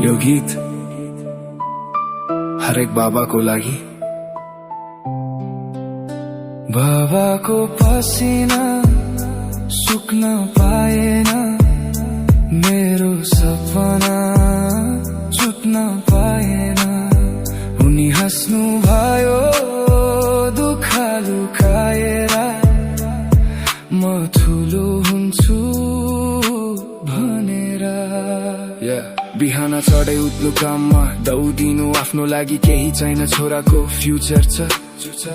यो गीत हरेक बाबाको लागि। बाबाको पसिना सुक्न पाएन, मेरो सपना छुट्न पाएन। उनी हाँस्नु भयो दुःख लुकाएर, म ठुलो हुन्छु भनेर। बिहान चढे उत्लो काममा दौडिनु, आफ्नो लागि केही छैन, छोराको फ्युचर छ।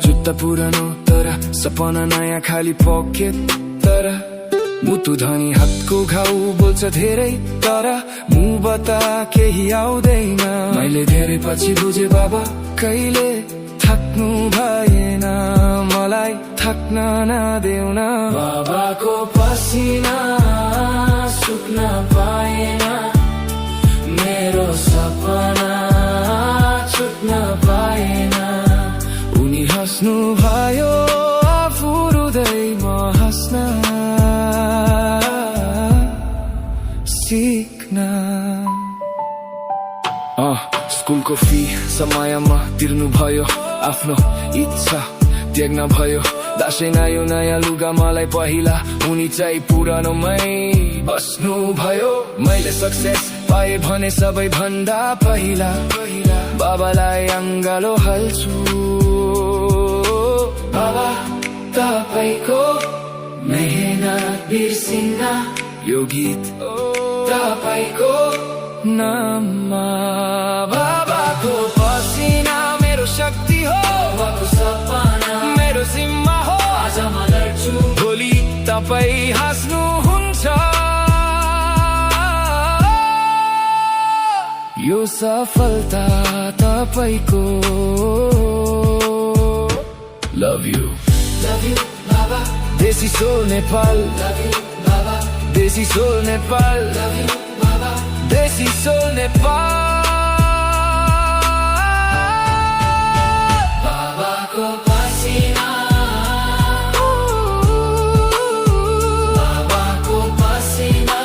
जुत्ता पुरानो तर सपना नयाँ, खाली पकेट तर मुटु धनी। हातको घाउ बोल्छ धेरै तर मुबाट केही आउँदैन। मैले धेरै पछि बुझे बाबा कहिले थक्नु भएन, मलाई थक्न नदेउन। बाबाको पसिना सुक्न पाएन, मेरो सपना छुट्न पाएन। उनी हाँस्नु भयो आफू रुँदै म हाँस्न सिक्न। स्कुलको फी समयमा तिर्नु भयो, आफ्नो इच्छा त्याग्न भयो। दसैँ नयाँ नयाँ लुगा मलाई पहिला, उनी चाहिँ पुरानोमै बस्नु भयो। मैले सक्सेस पाए भने सबै भन्दा पहिला बाबालाई अङ्गालो हाल्छु। बाबा तपाईको मेहनत बिर्सिन्न, यो गीत तपाईको नाममा। बाबाको पसिना मेरो शक्ति हो, बाबाको सपना मेरो जिम्मा हो। आज म लड्छु, भोलि तपाईँ हाँस्नुहुन्छ। यो सफलता तपाईको। लभ यु बाबा। देशी सोल नेपाल, लभ यु बाबा। देशी सोल नेपाल, लभ यु बाबा। देशी सोल नेपाल। बाबाको पसिना, बाबाको पसिना।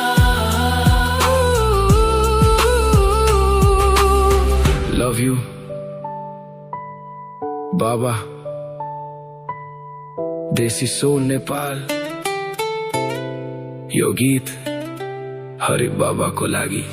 लभ यु बाबा। देशी सोल नेपाल, यो गीत हरेक बाबाको लागि।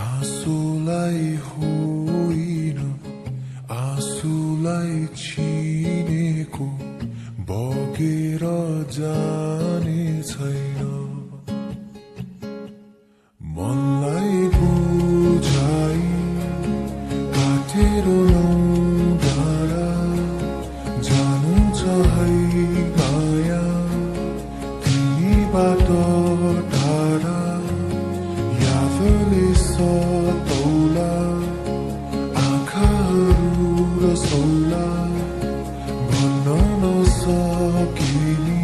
आँसुलाई होइन आँसुलाई चिनेको बगेर जाने छैन। मनलाई बुझाइ काटेर डाँडा जानु छ है माया तिमीबाट टाढा। यादले सतौला आँखाहरू रसौला भन्न नसकेनी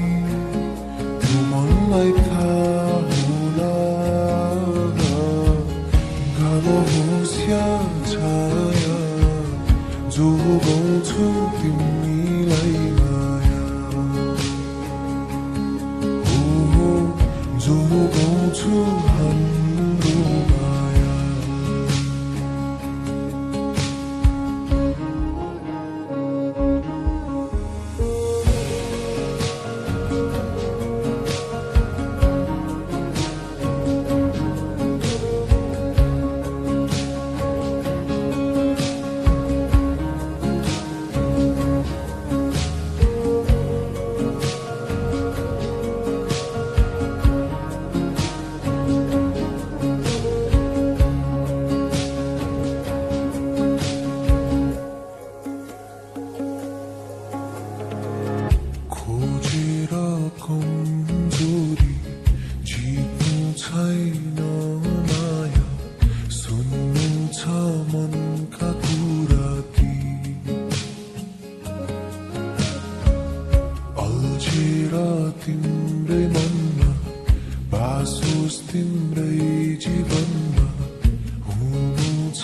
त्यो मनलाई थाहा होला। घाम होस् या छाया जो गाउँछु तिमीलाई माया। बसेर तिम्रै मनमा बासोस् तिम्रै जीवनमा हुनु छ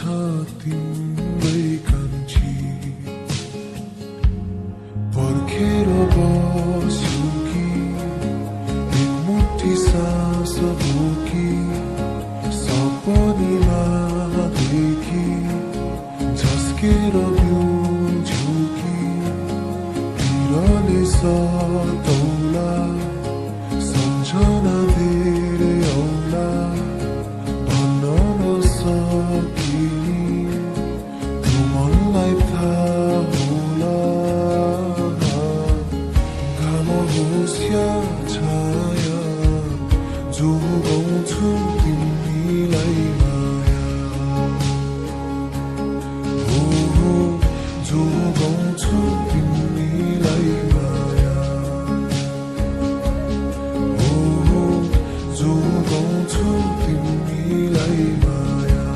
तिम्रै कान्छी पर्खेर बस्यो कि एक मुठी सास बोकी सपनीमा देखी झस्केर बिउझ्यो कि पिरले सतौला सम्झना धेरै औला भन्न नसकिनी त्यो मनलाई थाहा होला घाम होस् या छाया जो गाउँछु तिमीलाई माया हो जो गाउँछु तिमीलाई माया हो जो गाउँछु तिमीलाई माया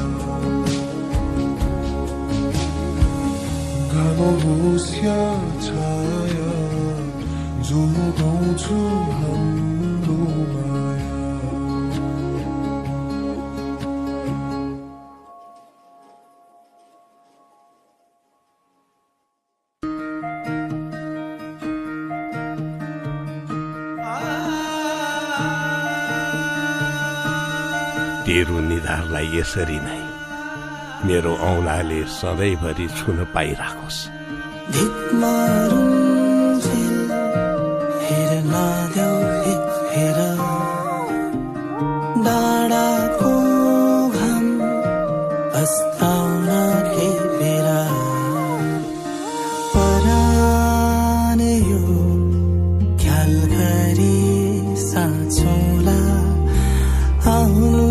घाम होस् या छाया जो गाउँछु हाम्रो माया तेरो निधारलाई यसरी नै मेरो औँलाले सधैँभरि छुन पाइराखोस्। डाँडाको घाम अस्ताउन के बेला परान यो ख्याल गरी साँचौला आउनु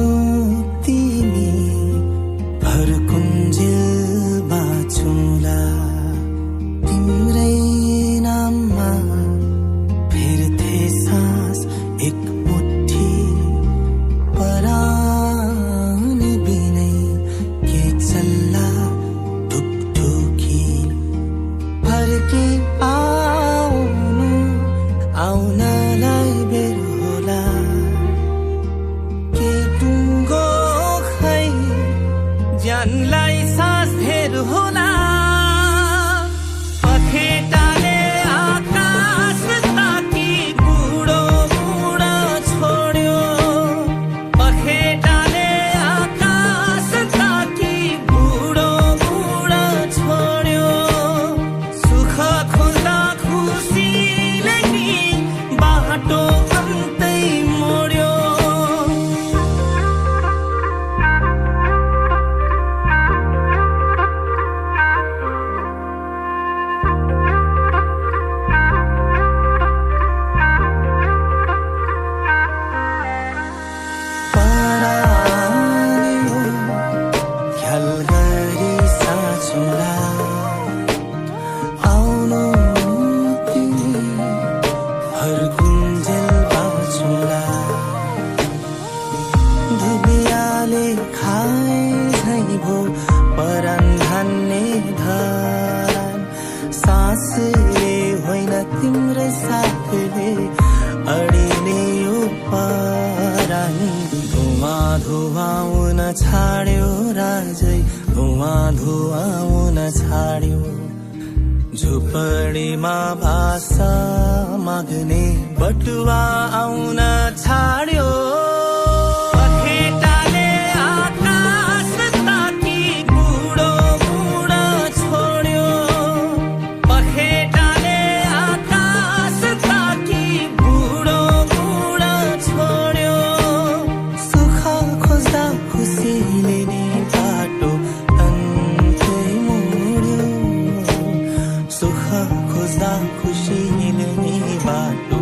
तिमी भरकुञ्जेल बाँचौला तिम्रै नाममा फेर्थे सास एक मुठी परान बिनै के चल्ला ढुकढुकी फर्की आउनु आउनलाई बेर होला के टुङ्गो खै ज्यानलाई सास धेर होला पखेटाले आकाश ताकी बुढो बुढो छोड्यो पखेटाले आकाश ताकी बुढो बुढो छोड्यो सुख खोज्दा खुसीले नि बाटो अन्तै मोड्यो परायो ख्याल गरी साँचौला आउनु तिमी हरकुञ्जेल बाँचौला धुबियाले खाए झै भो परान धान्ने धान सासले होइन तिम्रै साथले अडिने यो परान धुवाँ धुवाउन छाड्यो राजै धुवाँ धुवाउन छाड्यो झुपडीमा भाषा माग्ने बटुवा आउन छाड्यो पखेटाले आकाश ताकी बुढो बुढो छोड्यो पखेटाले आकाश ताकी बुढो बुढो छोड्यो सुख खोज्दा खुसीले नि बाटो अन्तै मोड्यो सुख खोज्दा खुसीले नि बाटो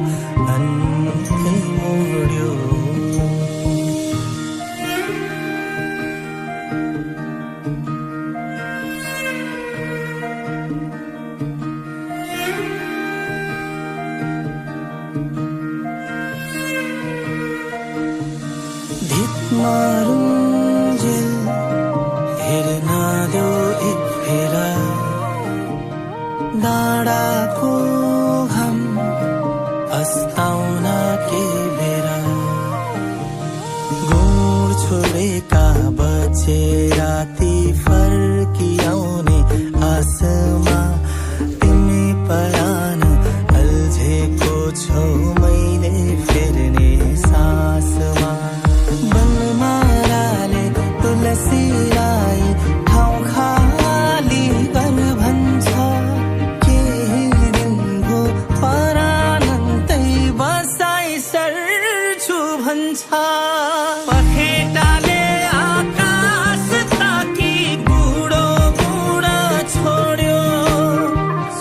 अन्तै मोड्यो धित मारुन्जेल हेर्न देऊ एक फेरा डाँडाको घाम जे राति फर्किआउने आसमा तिमी परान अल्झेको छौ मैले फेर्ने सासमा बनमाराले तुलसीलाई ठाउँ खाली गर भन्छ केही दिन भो परानन्तै बसाइ सर्छु भन्छ पखेटाले आकाश ताकी बुढो बुढा छोड्यो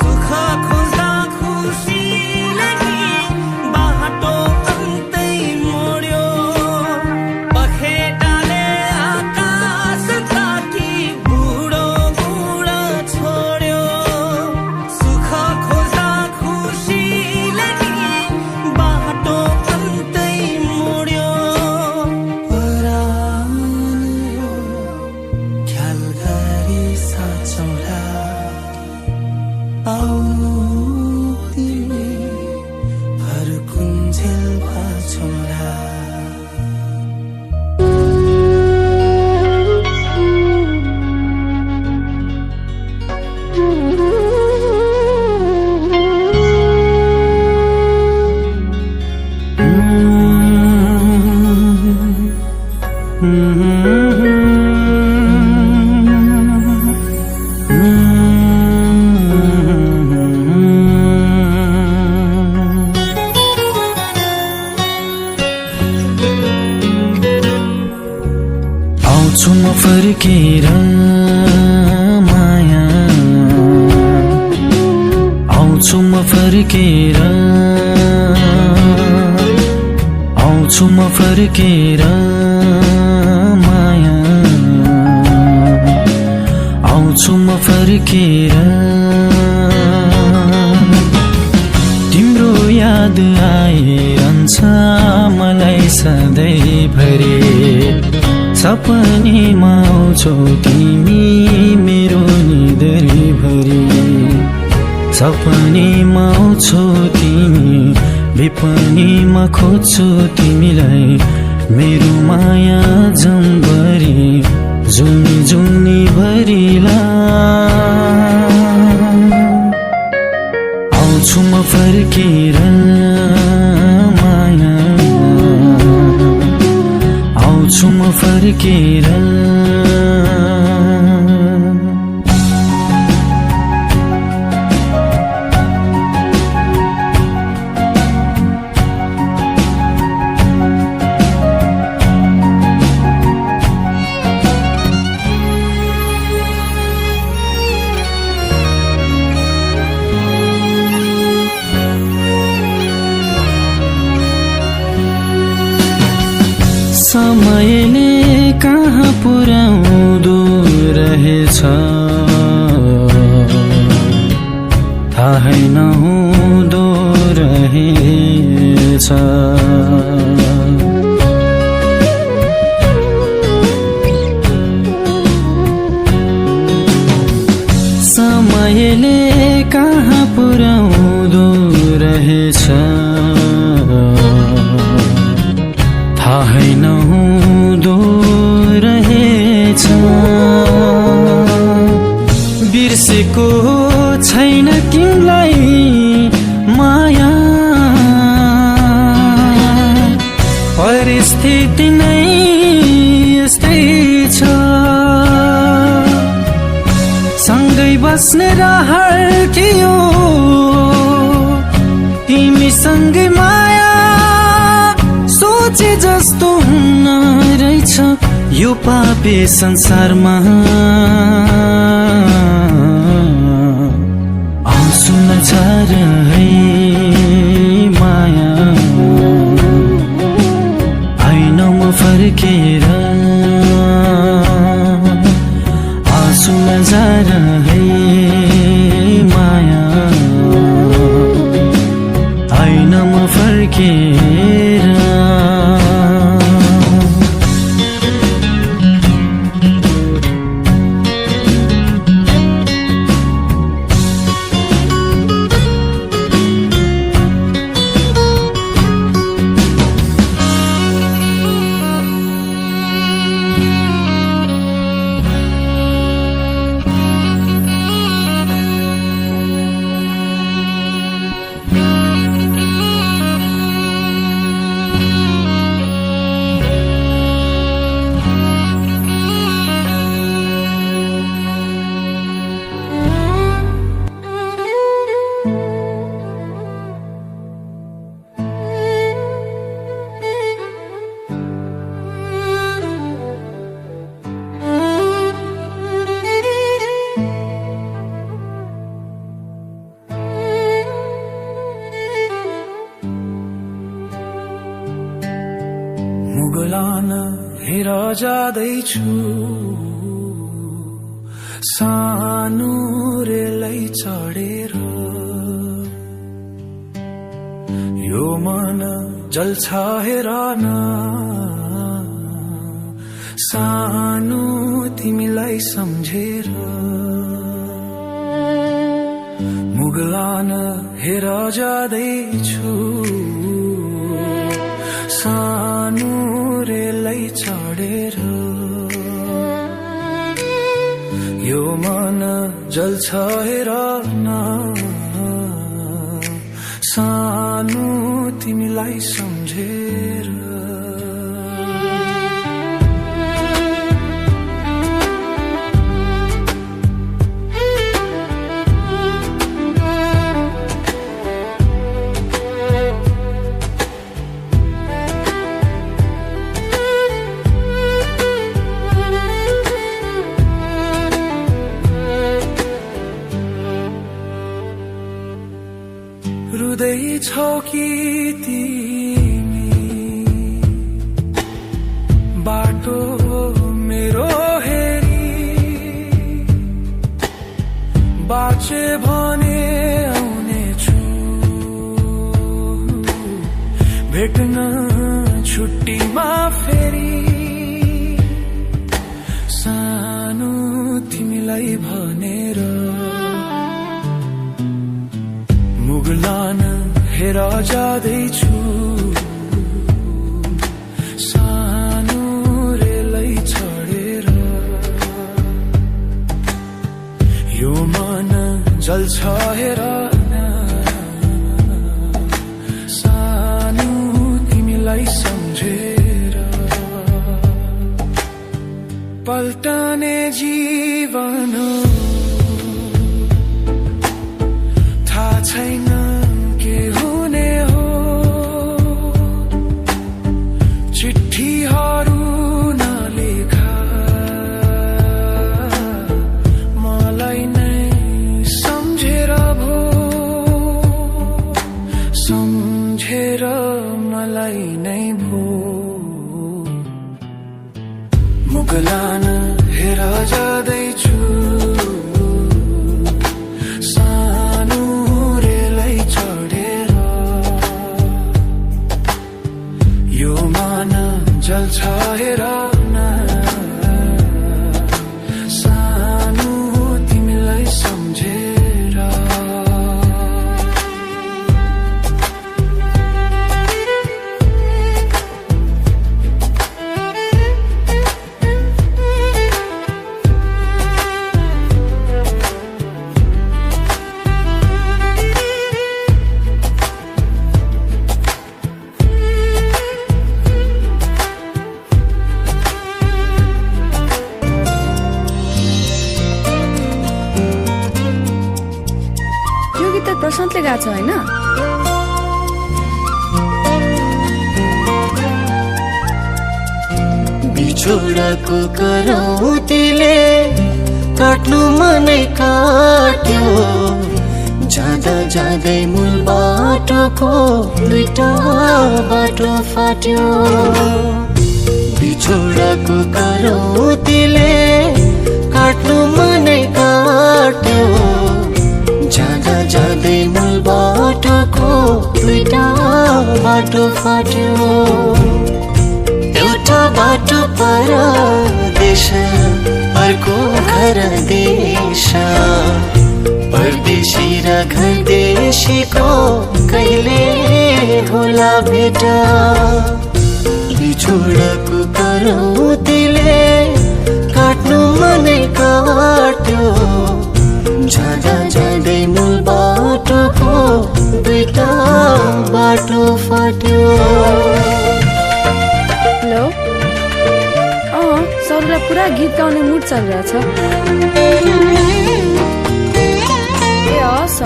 सुख खोज्दा खुसीले नि बाटो अन्तै मोड्यो पखेटाले आकाश ताकी बुढो बुढा छोड्यो सुख खोज्दा खुसीले नि बाटो अन्तै मोड्यो परानो ख्याल गरी साँचौला आउनु तिमी फर्कुन्जेल भाछौला आउँछु म फर्केर माया आउँछु म फर्केर आउँछु म फर्केर माया आउँछु म फर्केर तिम्रो याद आइरहन्छ मलाई सधैँभरि सपनीमा आउँछौ तिमी मेरो निधरीभरि सपनीमा आउँछौ तिमी विपनीमा खोज्छु तिमीलाई मेरो माया जम्बरी जुनी जुनी भरिला आउँछु म फर्केर माया आउँछु म फर्केर समयले कहाँ पुर्याउँदो रहेछ थाहै नहुँदो रहेछ समयले कहाँ पुर्याउँदो रहेछ थाहै नहुँदो रहेछ बिर्सेको छैन तिमीलाई माया परिस्थिति नै यस्तै छ सँगै बस्ने रहर थियो तिमीसँगै माया सोचे जस्तो हुन्न रहेछ यो पापे संसारमा आउँछु नचार है माया आइन म फर्केर आँसु नजार है माया आइन म फर्केर मुगलान हेर जाँदैछु सानो रेलै चढेर यो मन जल्छ हेर न सानो तिमीलाई सम्झेर मुगलान हेर जाँदैछु सानो रेलै चढेर यो मन जल्छ हेर न सानो तिमीलाई सम्झेर रुँदै छौ कि तिमी बाटो मेरो हेरी बाँचे भने आउनेछु भेट्न छुट्टीमा फेरि सानो तिमीलाई भनेर मुगलान हेर जाँदैछु सानो रेलै चढेर यो मन जल्छ हेर न सानो तिमीलाई सम्झेर पल्टने जीवन थाहा छैन के हुने हो चिठीहरू नलेखा मलाई नै सम्झेर भो सम्झेर मलाई नै भो मुगलान हेर जाँदैछु जल्छ हेर न सानो तिमीलाई सम्झेर प्रशान्तले गाएको छ होइन बिछोडाको करौतीले काट्नु मनै काट्यो जाँदा जाँदै मूल बाटोको दुईटा बाटो फाट्यो बिछोडाको करौतीले काट्नु मनै काट्यो जाँदा जाँदै मूल बाटोको दुईटा बाटो फाट्यो एउटा बाटो परदेश अर्को घर देश परदेशी र घर देशीको कहिले होला भेट बिछोडाको करौतीले काट्नु मनै काट्यो जाँदा जाँदै मूल बाटोको दुईटा बाटो फाट्यो हेलो सरलाई पुरा गीत गाउने मुड चलिरहेछ ए हस्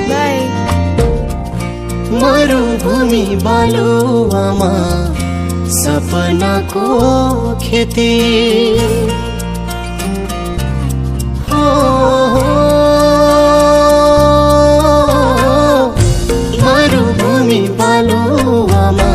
बाई मरुभूमि बालुवामा सपनाको खेती मरुभूमि बालुवामा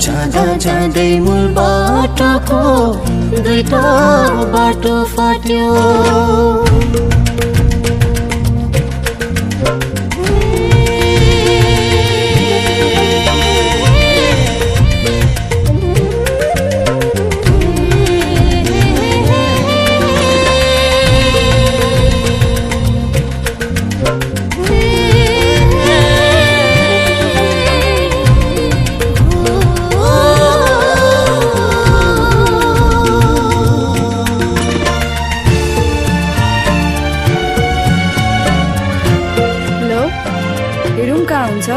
जाँदा जाँदै मूल बाटोको दुईटा बाटो फाट्यो कहाँ हुन्छ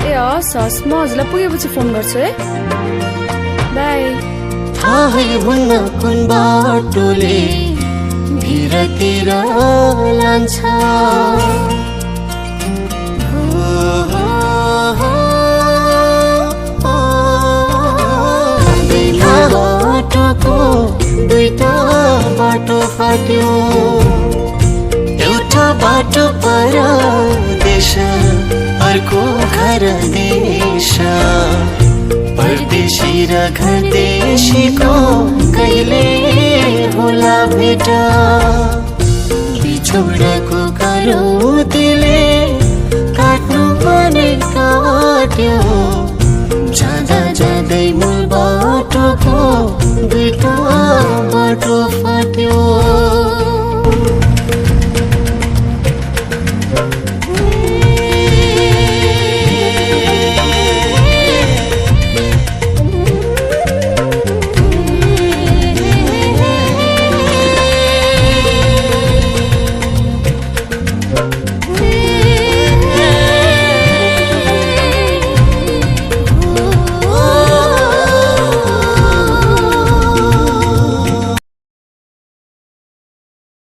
ए हस् हस् म हजुरलाई पुगेपछि फोन गर्छु है बाई थाहै हुन्न कुन बाटोले भिरतिर लान्छ बाटोको दुईटा बाटो फाट्यो बाटो पर देश अर्को घर देश परदेशी र घर देशीको कहिले होला भेट बिछोडको करौतीले काट्नु पनि काट्यो जाँदा जाँदै मूल बाटोको दुईटा बाटो फाट्यो